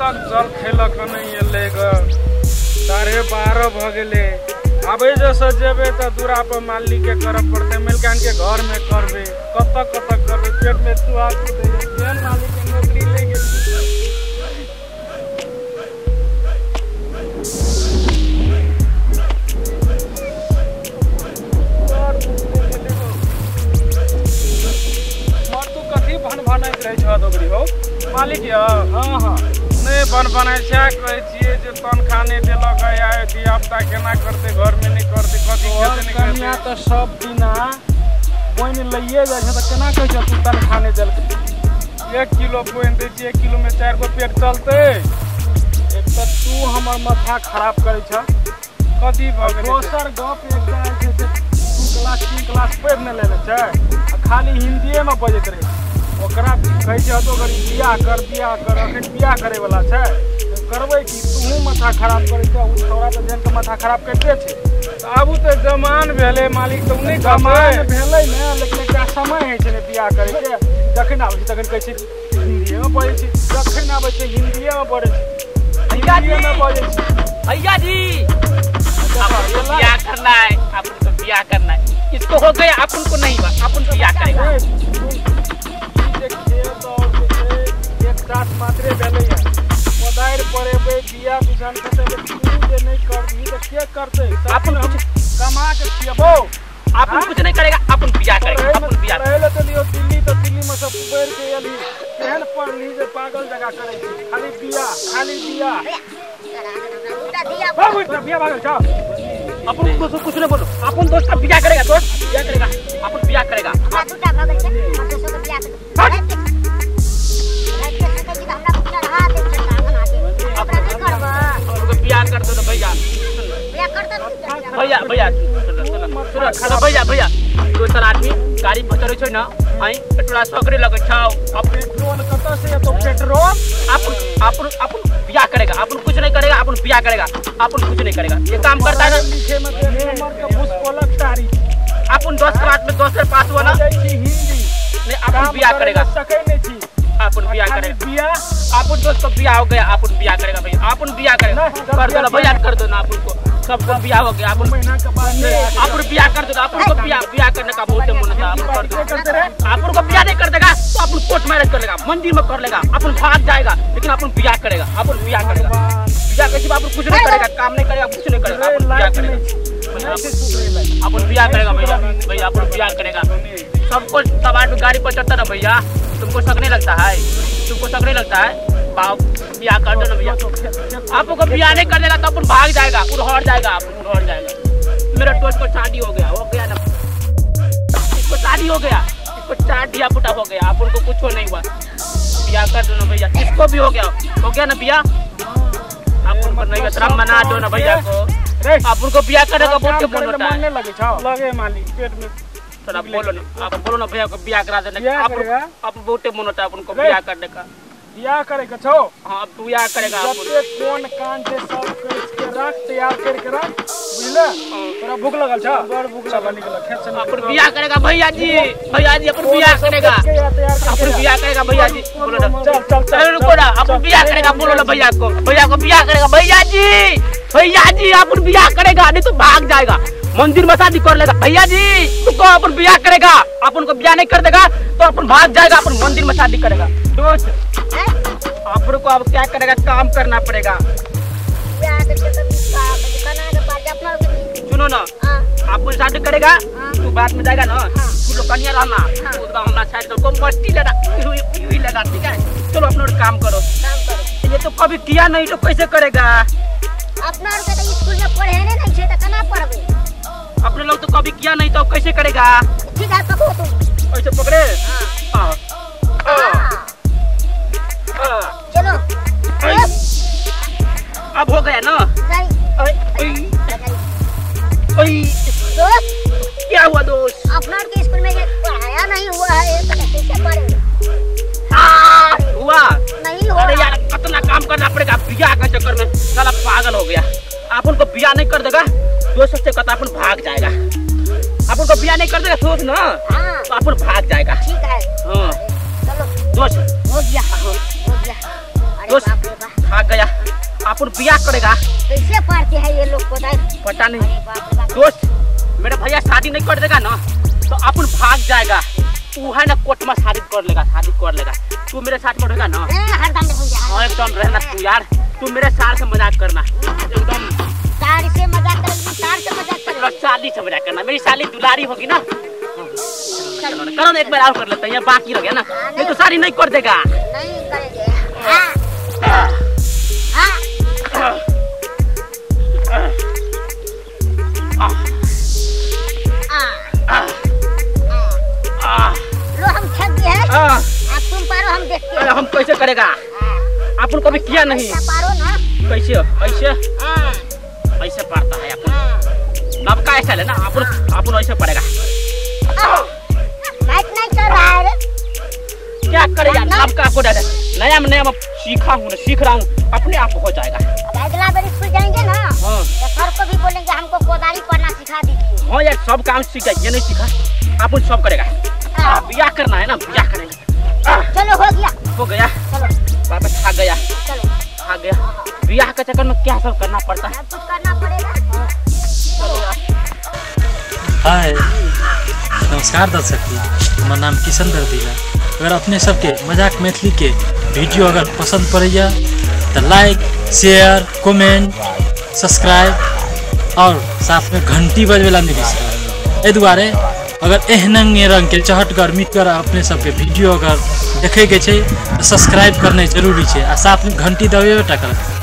तक जल खेलक नहीं एले ग 12:30 भ गेले। अबे जैसे जेबे तो दूरा पर मालिक के करब पड़ते मिलकान के घर में करबे कत करबे पेट में तू आ तू दे केन मालिक के नौकरी ले गेल। तू कथी भनभनाइत रहे छ दोगरी हो मालिक या? हां हां नहीं बनबनाइ छै कहै छियै जे तनखा नहीं देलक या धिया पुता केना करते घर में नहीं करते कथी खेते नहीं कन्या तो सब दिना बोइन लइए जाय छै त केना कहै छ तू तनखा नहीं देलक। 1 किलो बोइन दै छी 1 किलो में 4 गो पेट चलते। एक त तू हमर माथा खराब करै छ कथी भ गेलै। दोसर गप एकटा छै जे 2 क्लास 3 क्लास पढ़ न लेले छै खाली हिंदीए में बजैत रहे ओकरा कहै छै तो गरी बियाह कर अखन बियाह करे वाला छै करबै की तू माथा खराब करै छै उ छोरा त जन के माथा खराब करते छै। आबू तो जमान भेले मालिक तो नहीं जमान भेले ने लेकिन एकटा समय है छै बियाह करे के जखन आबै छै तखन कहै छै हिंदीए में बजै छै जखन आबै छै हिंदीए में बजै छै भैया जी में बजै छै। भैया जी आपको बियाह करना है आपको बियाह करना है इसको हो गया अपन को नहीं बा अपन बियाह करेगा। एक साथ मात्रे भेले पदार पड़ेबे बियाह बिजान करते जे नहीं कर दी त के करते अपन हम कमा के खियबो अपन कुछ नहीं करेगा अपन बियाह करेगा अपन बियाह पहले तो लियो दिल्ली तो दिल्ली में सब पैर के एली केहन पढ़ली जे पागल जगह करे छै खाली बियाह बाबू इतना बियाह भागल छ अपन कुछ नहीं बोलो अपन दोस्त का बियाह करेगा दोस्त बियाह करेगा अपन बियाह करेगा दूटा भागल छै हम दोस्त का बियाह करेगा बियाह कर दो भैया भैया भैया भैया दोसर आदमी गाड़ी पचरे छै न आई पेट्रोल सकरे लगे छ अब पेट्रोल कत से तो पेट्रोल अपन बियाह करेगा अपन कुछ नहीं करेगा अपन बियाह करेगा अपन कुछ नहीं करेगा ये काम करता है लिखे में नंबर का पुष्पलक तारीख अपन 10 क्लास में 10 से पास हुआ ना हिंदी नहीं अपन बियाह करेगा सकै नहीं छी अपन बियाह करेगा बियाह अपन दोस्त का बियाह हो गया अपन बियाह करेगा भैया अपन बियाह करेगा कर दो भैया कर दो ना अपन को सबको बियाह हो गया अपन महीना के बाद अपन बियाह कर दो अपन को बियाह करने का बहुत मन था अपन कर दो अपन को बियाह नहीं कर देगा तो अपन कोर्ट मैरिज कर लेगा मंदिर में कर लेगा अपन भाग जाएगा लेकिन अपन बियाह करेगा अपन बियाह करेगा बियाह के सिवा अपन कुछ नहीं करेगा काम नहीं करेगा कुछ नहीं करेगा अपन बियाह करेगा अपन बियाह करेगा भैया अपन बियाह करेगा सबको सवार में गाड़ी पर चढ़ता ना भैया तुमको शक नहीं लगता है तुमको शक नहीं लगता है बियाह कर दो ना भैया आपको बियाह नहीं कर देगा तो अपन भाग जाएगा उड़ जाएगा मेरा दोस्त को शादी हो गया ना इसको शादी हो गया इसको 4 धिया पुता हो गया अपन को कुछ नहीं हुआ बियाह कर दो ना भैया इसको भी हो गया ना बियाह अपन को नहीं शर्म मना दो ना भैया को अपन को बियाह करने का बहुत मन होता है लगे मालिक पेट में थोड़ा बोलो ना भैया को बियाह करा देने आप बहुत मन होता है अपन को बियाह करने का बियाह करेगा छो हां बियाह करेगा कौन कान से सब के रख तैयार करके रख बुझले तोरा भूख लगल छ बड़ भूख लगल निकल खेत से अपन बियाह करेगा भैया जी अपन बियाह करेगा अपन बियाह करेगा भैया जी बोलो ना चल रुको ना अपन बियाह करेगा बोलो ना भैया को बियाह करेगा भैया जी अपन बियाह करेगा नहीं तो भाग जाएगा मंदिर में शादी कर लेगा भैया जी तुमको अपन बियाह करेगा अपन को बियाह नहीं कर देगा तो अपन भाग जाएगा अपन मंदिर में शादी करेगा दोस्त अपन को अब क्या करेगा काम करना पड़ेगा सुनो ना अपन शादी करेगा तू बाद में जाएगा ना तू लोग कन्या रहना हमारा साइड को मस्ती लगा ठीक है चलो अपना काम करो ये तो कभी किया नहीं तो कैसे करेगा अपना स्कूल में पढ़े नहीं छे त कना पढ़बे अपने लोग तो कभी किया नहीं तो कैसे करेगा ठीक है पकड़ो तुम ऐसे पकड़े चलो अब हो गया ना दोस्त क्या हुआ दोस्त अपना के स्कूल में पढ़ाया नहीं हुआ है तो कैसे पढ़े हुआ नहीं हुआ अरे यार कितना काम करना पड़ेगा बियाह का चक्कर में साला पागल हो गया अपन को बियाह नहीं कर देगा दोस्त से कहता अपन भाग जाएगा अपन को बियाह नहीं कर देगा सोच ना तो अपन भाग जाएगा ठीक है हाँ चलो दोस्त हो गया अरे बाप रे बाप भाग गया। अपन बियाह करेगा। कैसे पढ़ते हैं ये लोग को? पता नहीं दोस्त, मेरे भैया शादी नहीं कर देगा ना तो अपन भाग जाएगा। तू है ना कोर्ट में शादी कर लेगा। तू मेरे साथ में रहेगा ना? हरदम हाँ एकदम रहना तू यार। तू मेरे सार से मजाक करना एकदम। सार से मजाक कर शादी से मजाक करना। मेरी साली दुलारी होगी ना। करो ना एक बार और कर लेते हैं, बाकी रह गया ना। नहीं तो शादी नहीं कर देगा। नहीं करेंगे। लो हम थक गए हैं। अब तुम पारो, हम देखते हैं। हम कैसे करेगा? अपन कभी किया नहीं। पारो ना। कैसे ऐसे पड़ता है अपन। नब का ऐसा है ना, अपन ऐसे पड़ेगा। मैच नहीं चल रहा है रे। क्या करेगा? नब का आपको नया में सीख रहा हूँ, अपने आप हो जाएगा। अब अगला बार स्कूल जाएंगे ना तो सर को भी बोलेंगे हमको कोदारी पढ़ना सिखा दीजिए। हाँ यार, सब काम सीख जाए, ये नहीं सीखा अपन सब करेगा। बियाह करना है ना, बियाह करेंगे। चलो हो गया। चलो वापस भाग गया। बियाह के चक्कर में क्या सब करना पड़ता है। कुछ करना पड़ेगा। हाय नमस्कार दर्शक, हमारा नाम किशन दर्दीला। अगर अपने सबके मजाक मैथिली के वीडियो अगर पसंद पड़ैया तो लाइक, शेयर, कमेंट, सब्सक्राइब और साथ में घंटी बजवेला नहीं बिसरा। ए दुआरे अगर एहन रंग के चहटगर मिटगर अपने सबके वीडियो अगर देखे के छै तो सब्सक्राइब करना जरूरी है, आ साथ में घंटी दबेबे टा कर।